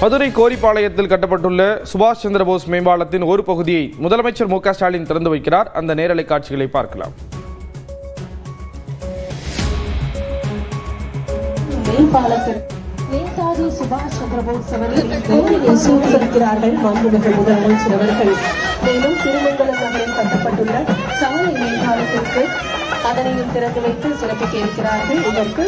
மதுரை கோரிப்பாளையத்தில் கட்டப்பட்டுள்ள சுபாஷ் சந்திர போஸ் மேம்பாலத்தின் ஒரு பகுதியை முதலமைச்சர் மு.க. ஸ்டாலின் திறந்து வைக்கிறார். அந்த நேரலை காட்சிகளை பார்க்கலாம். நேதாஜி சுபாஷ் சந்திரபோஸ் அவர்களின் சூழ்ந்திருக்கிறார்கள் மாண்புமிகு முதலமைச்சர் அவர்கள். மேலும் திருமங்கலம் நகரில் கட்டப்பட்டுள்ள சாலை மேம்பாலத்திற்கு அதனையும் திறந்து வைத்து சிறப்பிக்க இருக்கிறார்கள். இதற்கு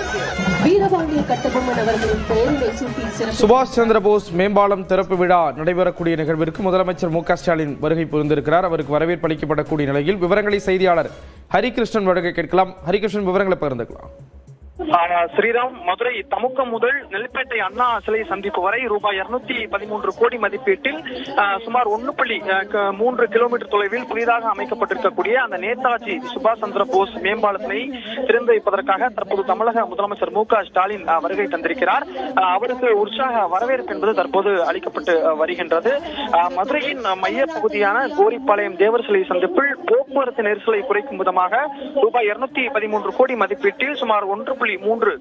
வீரபாண்டிய கட்டபொம்மன் அவர்களின் பெயரினை சூட்டி சிறப்பு. சுபாஷ் சந்திர போஸ் மேம்பாலம் திறப்பு விழா நடைபெறக்கூடிய நிகழ்விற்கு முதலமைச்சர் மு.க. ஸ்டாலின் வருகை புரிந்திருக்கிறார். அவருக்கு வரவேற்பு அளிக்கப்படக்கூடிய நிலையில் விவரங்களை செய்தியாளர் ஹரிகிருஷ்ணன் வழங்க கேட்கலாம். ஹரிகிருஷ்ணன், விவரங்களை பகிர்ந்துக்கலாம். ஸ்ரீராம், மதுரை தமுக்கம் முதல் நெல்லிப்பேட்டை அண்ணா சிலை சந்திப்பு வரை ரூபாய் 213 கோடி மதிப்பீட்டில் சுமார் 1.3 கிலோமீட்டர் தொலைவில் புதிதாக அமைக்கப்பட்டிருக்கக்கூடிய அந்த நேதாஜி சுபாஷ் சந்திர போஸ் மேம்பாலத்தினை திறந்து வைப்பதற்காக தற்போது தமிழக முதலமைச்சர் மு.க. ஸ்டாலின் வருகை தந்திருக்கிறார். அவருக்கு உற்சாக வரவேற்பு என்பது தற்போது அளிக்கப்பட்டு வருகின்றது. மதுரையின் மைய பகுதியான கோரிப்பாளையம் தேவர் சிலை சந்திப்பில் போக்குவரத்து நெரிசலை குறைக்கும் விதமாக ரூபாய் 213 கோடி மதிப்பீட்டில் சுமார் 1.3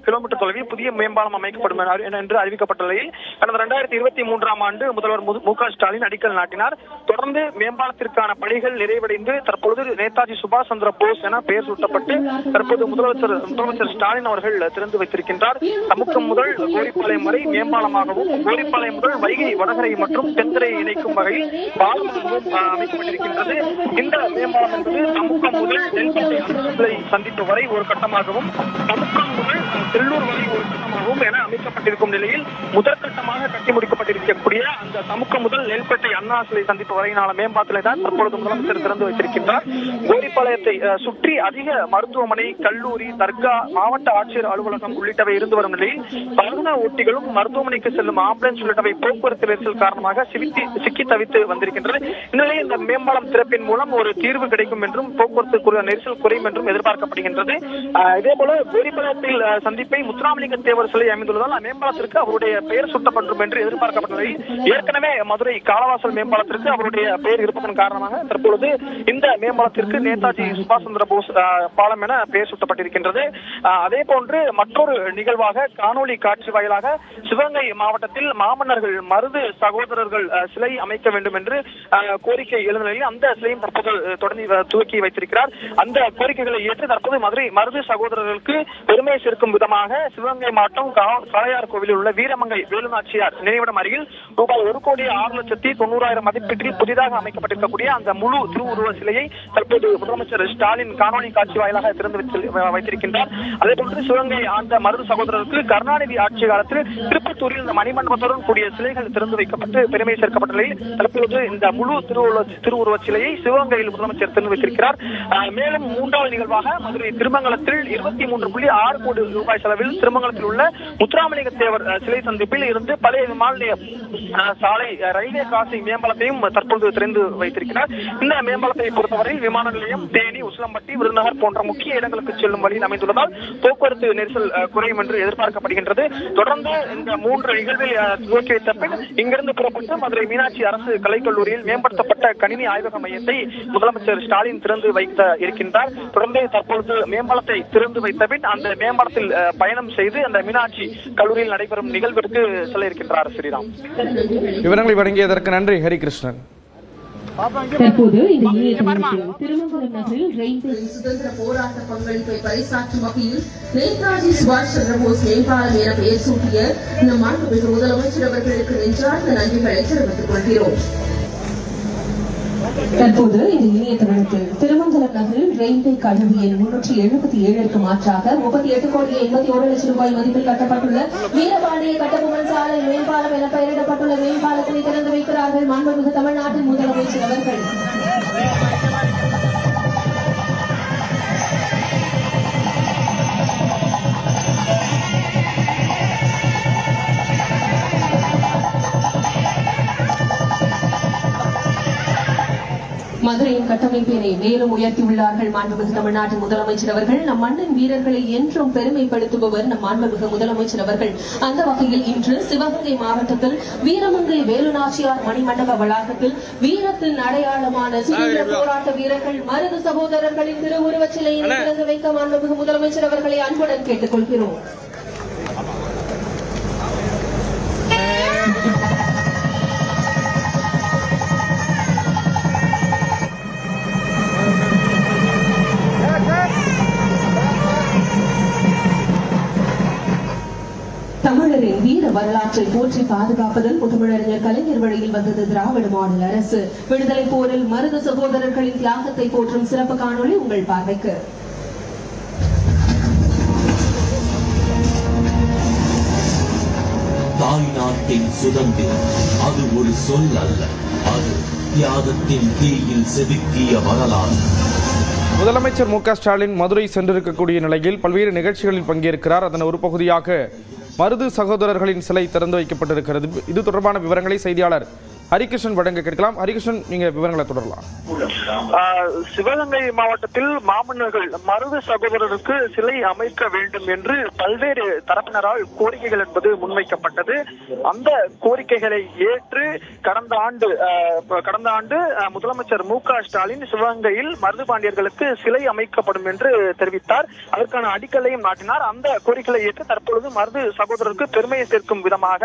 கிலோமீட்டர் தொலைவில் புதிய மேம்பாலம் அமைக்கப்படும் என்று அறிவிக்கப்பட்ட நிலையில் கடந்த 2023ஆம் ஆண்டு முதல்வர் மு.க. ஸ்டாலின் அடிக்கல் நாட்டினார். தொடர்ந்து மேம்பாலத்திற்கான பணிகள் நிறைவடைந்து தற்பொழுது நேதாஜி சுபாஷ் சந்திர போஸ் என பெயர் சூட்டப்பட்டு தற்போது முதலமைச்சர் ஸ்டாலின் அவர்கள் திறந்து வைத்திருக்கின்றார். தமுக்கம் முதல் கோரிப்பாளையம் வரை மேம்பாலமாகவும், கோரிப்பாளையம் முதல் வைகை வடகரை மற்றும் தென்கரையை இணைக்கும் வகையில் பாலமாகவும் அமைக்கப்பட்டிருக்கின்றது. இந்த மேம்பாலம் என்பது தமுக்கம் முதல் நெல்லிப்பேட்டை சந்திப்பு வரை ஒரு கட்டமாகவும், தமுக்கம் முதல் தெல்லூர் வரை ஒரு கட்டமாகவும் என அமைக்கப்பட்டிருக்கும் நிலையில் முதற்கட்டமாக கட்டி முடிக்கப்பட்டிருக்கக்கூடிய அந்த தமுக்கம் முதல் நெல்லிப்பேட்டை அண்ணா சிலை சந்திப்பு வரையிலான மேம்பாலத்திலே தான் தற்பொழுது முதலமைச்சர் திறந்து வைத்திருக்கின்றார். கோரிப்பாளையத்தை சுற்றி அதிக மருத்துவமனை, கல்லூரி, தர்கா, மாவட்ட ஆட்சியர் அலுவலகம் உள்ளிட்டவை இருந்து வரும் நிலையில் வாகன ஓட்டிகளும் மருத்துவமனைக்கு செல்லும் ஆம்புலன்ஸ் உள்ளிட்டவை போக்குவரத்து நெரிசல் காரணமாக சிக்கி தவித்து வந்திருக்கின்றது. இந்நிலையில் இந்த மேம்பாலம் திறப்பின் மூலம் ஒரு தீர்வு கிடைக்கும் என்றும் போக்குவரத்து நெரிசல் குறையும் என்றும் எதிர்பார்க்கப்படுகின்றது. இதேபோல கோரிப்பாளையத்தில் சந்திப்பை முத்துராமலிங்க தேவர் சிலை அமைந்துள்ளதால் மேம்பாலத்திற்கு அவருடைய பெயர் சூட்டப்படும் என்று எதிர்பார்க்கப்பட்டது. ஏற்கனவே மதுரை காலவாசல் மேம்பாலத்திற்கு அவருடைய பெயர் இருப்பதன் காரணமாக தற்பொழுது இந்த மேம்பாலத்திற்கு நேதாஜி சுபாஷ் சந்திர போஸ் பாலம் என பெயர் சூட்டப்பட்டிருக்கின்றது. அதே போன்று மற்றொரு நிகழ்வாக காணொலி காட்சி வாயிலாக சிவகங்கை மாவட்டத்தில் மாமன்னர்கள் மருது சகோதரர்கள் சிலை அமைக்க வேண்டும் என்று கோரிக்கை எழுந்த நிலையில் அந்த சிலையும் தற்போது தொடங்கி துவக்கி வைத்திருக்கிறார். அந்த கோரிக்கைகளை ஏற்று தற்போது மதுரை மருது சகோதரர்களுக்கு பெருமை சேர்க்கும் விதமாக சிவகங்கை மாவட்டம் காளையார் கோவிலில் உள்ள வீரமங்கை வேலுநாச்சியார் நினைவிடம் அருகில் ரூபாய் 1,06,90,000 மதிப்பீட்டில் புதிதாக அமைக்கப்பட்டிருக்கக்கூடிய அந்த முழு திருவுருவ சிலையை தற்போது முதலமைச்சர் ஸ்டாலின் காணொலி காட்சி வாயிலாக திறந்து வைத்திருக்கின்றார். அதே போன்று சிவகங்கை ஆண்ட மருது சகோதரருக்கு கருணாநிதி ஆட்சி காலத்தில் திருப்பத்தூரில் இந்த மணிமண்டபத்துடன் கூடிய சிலைகள் திறந்து வைக்கப்பட்டு பெருமை சேர்க்கப்பட்ட நிலையில் தற்போது இந்த முழு திருவுருவ சிலையை சிவகங்கையில் முதலமைச்சர் திறந்து வைத்திருக்கிறார். மேலும் மூன்றாவது நிகழ்வாக மதுரை திருமங்கலத்தில் 23.6 கோடி ரூபாய் செலவில் திருமங்கலத்தில் உள்ள முத்துராமலிங்க தேவர் சிலை சந்திப்பில் இருந்து பழைய விமான சாலை ரயில்வே கிராசிங் மேம்பாலத்தையும் தற்போது திறந்து வைத்திருக்கிறார். இந்த மேம்பாலத்தை பொறுத்தவரையில் விமான நிலையம், தேனி, உசிலம்பட்டி, விருதுநகர் போன்ற முக்கிய இடங்களுக்கு செல்லும் வழியில் அமைந்துள்ளதால் போக்குவரத்து நெரிசல் குறையும் என்று எதிர்பார்க்கப்படுகின்றது. தொடர்ந்து இந்த 3 நிகழ்வில் துவக்கி வைத்த பின் இங்கிருந்து புறப்பட்டு மதுரை மீனாட்சி அரசு கலைக்கல்லூரியில் மேம்படுத்தப்பட்ட கணினி ஆய்வக மையத்தை முதலமைச்சர் ஸ்டாலின் திறந்து வைக்க இருக்கின்றார். தொடர்ந்து தற்பொழுது மேம்பாலத்தை திறந்து வைத்த பின் அந்த மேம்பாலத்தில் பயணம் செய்து அந்த மீனாட்சி கல்லூரியில் நடைபெறும் நிகழ்விற்கு செல்ல இருக்கின்றார். ஸ்ரீராம், விவரங்களை வழங்கியதற்கு நன்றி ஹரிகிருஷ்ணன். தற்போது இந்த திருமங்கலம் நகரில் ரயில்வே சுதந்திர போராட்ட பங்களிப்பை பறைசாற்றும் வகையில் நேதாஜி சுபாஷ் சந்திர போஸ் மேம்பாலம் என பெயர் சூட்டிய நம் மாண்புமிகு முதலமைச்சர் அவர்களுக்கு நெஞ்சார்ந்த நன்றிகளை தெரிவித்துக் கொள்கிறோம். தற்போது இந்த இணைய தளத்தில் திருமங்கலம் நகரில் ரயில்வே கழிவு எண் 377ற்கு மாற்றாக 38,81,00,000 ரூபாய் மதிப்பில் கட்டப்பட்டுள்ள வீரபாண்டிய கட்டபொம்மன் சாலை மேம்பாலம் என பெயரிடப்பட்டுள்ள மேம்பாலத்தினை திறந்து வைக்கிறார்கள் மாண்புமிகு தமிழ்நாட்டின் முதலமைச்சர் அவர்கள். மதுரையின் கட்டமைப்பினை மேலும் உயர்த்தியுள்ளார்கள் மாண்புமிகு தமிழ்நாட்டின் முதலமைச்சர் அவர்கள். நம் மண்ணின் வீரர்களை என்றும் பெருமைப்படுத்துபவர் நம் மாண்புமிகு முதலமைச்சர் அவர்கள். அந்த வகையில் இன்று சிவகங்கை மாவட்டத்தில் வீரமங்கை வேலுநாச்சியார் மணிமண்டப வளாகத்தில் வீரத்தின் அடையாளமான சுதந்திர போராட்ட வீரர்கள் மருது சகோதரர்களின் திருவுருவச் சிலையினை திறந்து வைக்க மாண்புமிகு முதலமைச்சர் அவர்களை அன்புடன் கேட்டுக் கொள்கிறோம். வரலாற்றை போற்றி பாதுகாப்பதில் முத்தமிழறிஞர் கலைஞர் வழியில் வந்தது திராவிட மாடல் அரசு. விடுதலை போரில் மருது சகோதரர்களின் தியாகத்தை போற்றும் சிறப்பு காணொளி உங்கள் பார்வைக்கு. தாய் நாட்டின் சுதந்திரம் அது ஒரு சொல் அல்ல, அது தியாகத்தின் தீயில் செதுக்கிய வரலாறு. முதலமைச்சர் மு.க.ஸ்டாலின் மதுரை சென்றிருக்கக்கூடிய நிலையில் பல்வேறு நிகழ்ச்சிகளில் பங்கேற்கிறார். அதன் ஒரு பகுதியாக மருது சகோதரர்களின் சிலை திறந்து வைக்கப்பட்டிருக்கிறது. இது தொடர்பான விவரங்களை செய்தியாளர் ஹரிகிருஷ்ணன் வழங்க கேட்கலாம். ஹரிகிருஷ்ணன், நீங்க விவரங்களை தொடரலாம். சிவகங்கை மாவட்டத்தில் மாமன்னர்கள் மருது சகோதரருக்கு சிலை அமைக்க வேண்டும் என்று பல்வேறு தரப்பினரால் கோரிக்கைகள் என்பது முன்வைக்கப்பட்டது. அந்த கோரிக்கைகளை ஏற்று கடந்த ஆண்டு முதலமைச்சர் மு.க.ஸ்டாலின் சிவகங்கையில் மருது பாண்டியர்களுக்கு சிலை அமைக்கப்படும் என்று தெரிவித்தார். அதற்கான அடிக்கல்லையும் நாட்டினார். அந்த கோரிக்கைகளை ஏற்று தற்பொழுது மருது சகோதரருக்கு பெருமையை சேர்க்கும் விதமாக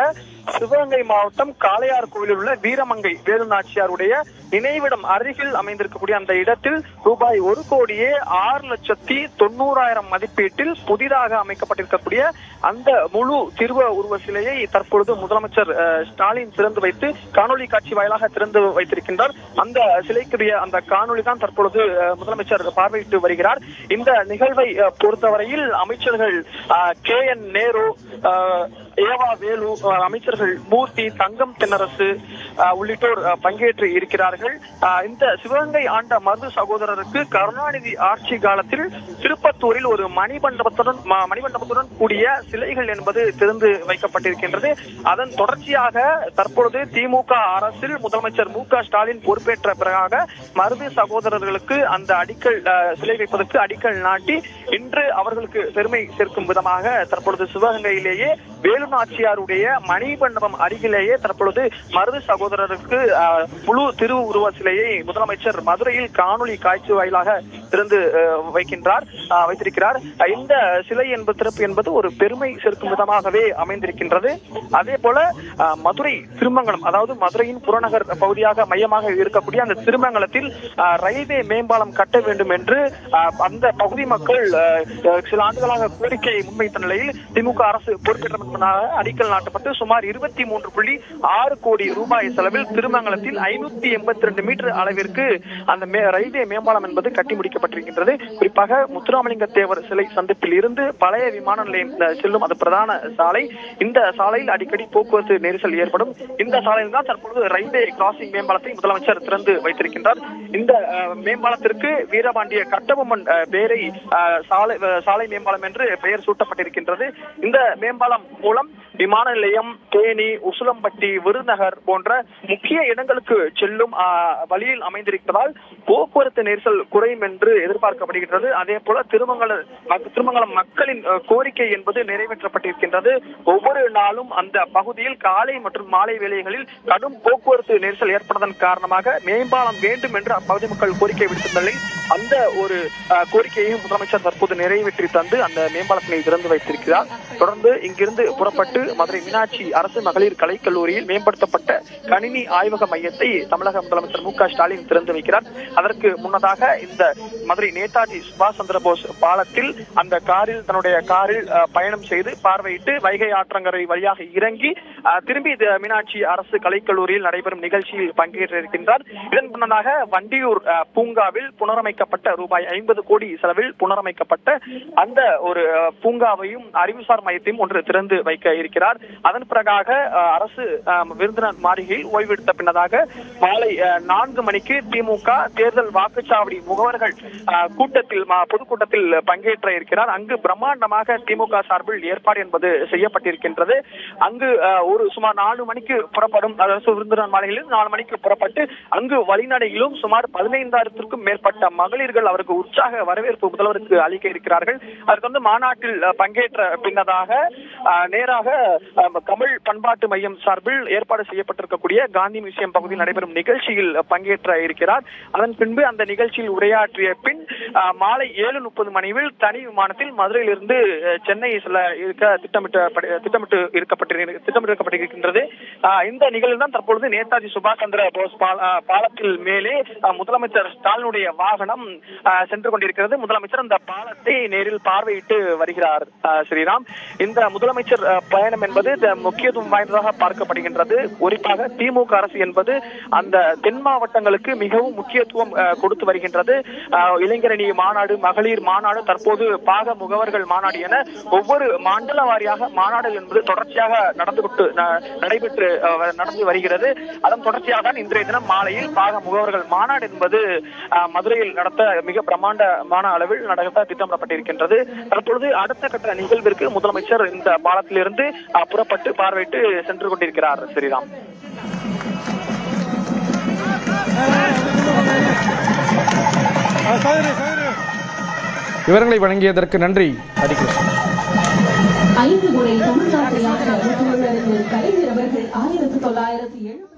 சிவகங்கை மாவட்டம் காளையார் கோயிலில் உள்ள வீரமங்கை வேலு நாச்சியாருடைய நினைவிடம் அருகில் அமைந்திருக்கக்கூடிய அந்த இடத்தில் ரூபாய் 1,06,90,000 மதிப்பீட்டில் புதிதாக அமைக்கப்பட்டிருக்கக்கூடிய அந்த முழு திருவ உருவ சிலையை தற்பொழுது முதலமைச்சர் ஸ்டாலின் திறந்து வைத்து காணொலி காட்சி வாயிலாக திறந்து வைத்திருக்கின்றார். அந்த சிலைக்குரிய அந்த காணொலி தான் தற்பொழுது முதலமைச்சர் பார்வையிட்டு வருகிறார். இந்த நிகழ்வை பொறுத்தவரையில் அமைச்சர்கள் KN நேரு, ஏவா வேலு, அமைச்சர்கள் மூர்த்தி, தங்கம் தென்னரசு உள்ளிட்டோர் பங்கேற்று இருக்கிறார்கள். இந்த சிவகங்கை ஆண்ட மருது சகோதரருக்கு கருணாநிதி ஆட்சி காலத்தில் திருப்பத்தூரில் ஒரு மணிமண்டபத்துடன் கூடிய சிலைகள் என்பது திறந்து வைக்கப்பட்டிருக்கின்றது. அதன் தொடர்ச்சியாக தற்பொழுது திமுக அரசில் முதலமைச்சர் மு.க.ஸ்டாலின் பொறுப்பேற்ற பிறகாக மருது சகோதரர்களுக்கு அந்த சிலை வைப்பதற்கு அடிக்கல் நாட்டி இன்று அவர்களுக்கு பெருமை சேர்க்கும் விதமாக தற்பொழுது சிவகங்கையிலேயே வேலு நாச்சியாருடைய மணிமண்டபம் அருகிலேயே தற்பொழுது மருது சகோதரருக்கு முழு திரு உருவ சிலையை முதலமைச்சர் மதுரையில் காணொலி காட்சி வாயிலாக திறந்து வைத்திருக்கிறார். இந்த சிலை திறப்பு என்பது ஒரு பெருமை சேர்க்கும் விதமாகவே அமைந்திருக்கின்றது. அதே போல மதுரை திருமங்கலம், அதாவது மதுரையின் புறநகர் பகுதியாக மையமாக இருக்கக்கூடிய அந்த திருமங்கலத்தில் ரயில்வே மேம்பாலம் கட்ட வேண்டும் என்று அந்த பகுதி மக்கள் சில ஆண்டுகளாக கோரிக்கையை முன்வைத்த நிலையில் திமுக அரசு பொறுப்பேற்ற அடிக்கல் நாட்டப்பட்டு சுமார் 23.6 கோடி ரூபாய் செலவில் திருமங்கலத்தில் 582 மீட்டர் அளவிற்கு அந்த ரயில்வே மேம்பாலம் என்பது கட்டி முடிக்கப்பட்டிருக்கின்றது. குறிப்பாக முத்துராமலிங்க தேவர் சிலை சந்திப்பில் இருந்து பழைய விமான நிலையம் செல்லும் அது பிரதான சாலை. இந்த சாலையில் அடிக்கடி போக்குவரத்து நெரிசல் ஏற்படும். இந்த சாலையில் தான் தற்பொழுது ரயில்வே கிராசிங் மேம்பாலத்தை முதலமைச்சர் திறந்து வைத்திருக்கின்றார். இந்த மேம்பாலத்திற்கு வீரபாண்டிய கட்டபொம்மன் பேரை சாலை மேம்பாலம் என்று பெயர் சூட்டப்பட்டிருக்கின்றது. இந்த மேம்பாலம் மூலம் விமான நிலையம், தேனி, உசிலம்பட்டி, விருதுநகர் போன்ற முக்கிய இடங்களுக்கு செல்லும் வழியில் அமைந்திருப்பதால் போக்குவரத்து நெரிசல் குறையும் என்று எதிர்பார்க்கப்படுகின்றது. அதே போல திருமங்கலம் மக்களின் கோரிக்கை என்பது நிறைவேற்றப்பட்டிருக்கின்றது. ஒவ்வொரு நாளும் அந்த பகுதியில் காலை மற்றும் மாலை வேளைகளில் கடும் போக்குவரத்து நெரிசல் ஏற்படுவதன் காரணமாக மேம்பாலம் வேண்டும் என்று அப்பகுதி மக்கள் கோரிக்கை விடுத்துள்ள நிலையில் அந்த ஒரு கோரிக்கையையும் முதலமைச்சர் தற்போது நிறைவேற்றி தந்து அந்த மேம்பாலத்தினை திறந்து வைத்திருக்கிறார். தொடர்ந்து இங்கிருந்து புறப்பட்டு மதுரை மீனாட்சி அரசு மகளிர் கலைக்கல்லூரியில் மேம்படுத்தப்பட்ட கணினி ஆய்வக மையத்தை தமிழக முதலமைச்சர் மு.க.ஸ்டாலின் திறந்து வைக்கிறார். அதற்கு முன்னதாக இந்த மதுரை நேதாஜி சுபாஷ் சந்திர போஸ் பாலத்தில் அந்த தன்னுடைய காரில் பயணம் செய்து பார்வையிட்டு வைகை ஆற்றங்கரை வழியாக இறங்கி திரும்பி மீனாட்சி அரசு கலைக்கல்லூரியில் நடைபெறும் நிகழ்ச்சியில் பங்கேற்ற இருக்கின்றார். இதன் முன்னதாக வண்டியூர் பூங்காவில் புனரமைக்கப்பட்ட ரூபாய் 50 கோடி செலவில் புனரமைக்கப்பட்ட அந்த ஒரு பூங்காவையும் அறிவுசார் மையத்தையும் ஒன்று திறந்து வைக்க இருக்கிறார். அதன் பிறகாக அரசு விருந்தினர் மாளிகையில் ஓய்வெடுத்த பின்னதாக மாலை 4 மணிக்கு திமுக தேர்தல் வாக்குச்சாவடி முகவர்கள் பொதுக்கூட்டத்தில் பங்கேற்ற இருக்கிறார். அங்கு பிரம்மாண்டமாக திமுக சார்பில் ஏற்பாடு என்பது செய்யப்பட்டிருக்கின்றது. அங்கு ஒரு சுமார் 4 மணிக்கு புறப்படும் அரசு விருந்தினர் மாளிகையில் 4 மணிக்கு புறப்பட்டு அங்கு வழிநடையிலும் சுமார் 15,000க்கும் மேற்பட்ட மகளிர்கள் அவருக்கு உற்சாக வரவேற்பு முதல்வருக்கு அளிக்க இருக்கிறார்கள். அதற்கு மாநாட்டில் பங்கேற்ற பின்னதாக நேராக கமல் பண்பாட்டு மையம் சார்பில் ஏற்பாடு செய்யப்பட்டிருக்கக்கூடிய காந்தி மியூசியம் பகுதியில் நடைபெறும் நிகழ்ச்சியில் பங்கேற்ற இருக்கிறார். அதன் பின்பு அந்த நிகழ்ச்சியில் உரையாற்றிய பின் மாலை 7:30 மணியில் தனி விமானத்தில் மதுரையிலிருந்து சென்னை செல்ல திட்டமிட்டிருக்கின்றது. இந்த நிகழ்வில் தான் தற்பொழுது நேதாஜி சுபாஷ் சந்திர போஸ் பாலத்தில் மேலே முதலமைச்சர் ஸ்டாலினுடைய வாகனம் சென்று கொண்டிருக்கிறது. முதலமைச்சர் அந்த பாலத்தை நேரில் பார்வையிட்டு வருகிறார். ஸ்ரீராம், இந்த முதலமைச்சர் பயணம் பயணம் என்பது முக்கியத்துவம் வாய்ந்ததாக பார்க்கப்படுகின்றது. குறிப்பாக திமுக அரசு என்பது அந்த தென் மாவட்டங்களுக்கு மிகவும் முக்கியத்துவம் கொடுத்து வருகின்றது. இளைஞரணி மாநாடு, மகளிர் மாநாடு, தற்போது பாக முகவர்கள் மாநாடு என ஒவ்வொரு மண்டல வாரியாக மாநாடு என்பது தொடர்ச்சியாக நடந்து வருகிறது. அதன் தொடர்ச்சியாக தான் இன்றைய தினம் மாலையில் பாக முகவர்கள் மாநாடு என்பது மதுரையில் நடத்த மிக பிரம்மாண்டமான அளவில் நடத்த திட்டமிடப்பட்டிருக்கின்றது. தற்பொழுது அடுத்த கட்ட நிகழ்விற்கு முதலமைச்சர் இந்த பாலத்திலிருந்து புறப்பட்டு பார்வையிட்டு சென்று கொண்டிருக்கிறார். ஸ்ரீராம். விவரங்களை வழங்கியதற்கு நன்றி ஹரிகிருஷ்ணன். 5 முறை தமிழ்நாட்டை ஆண்ட கலைஞர் அவர்கள் 1970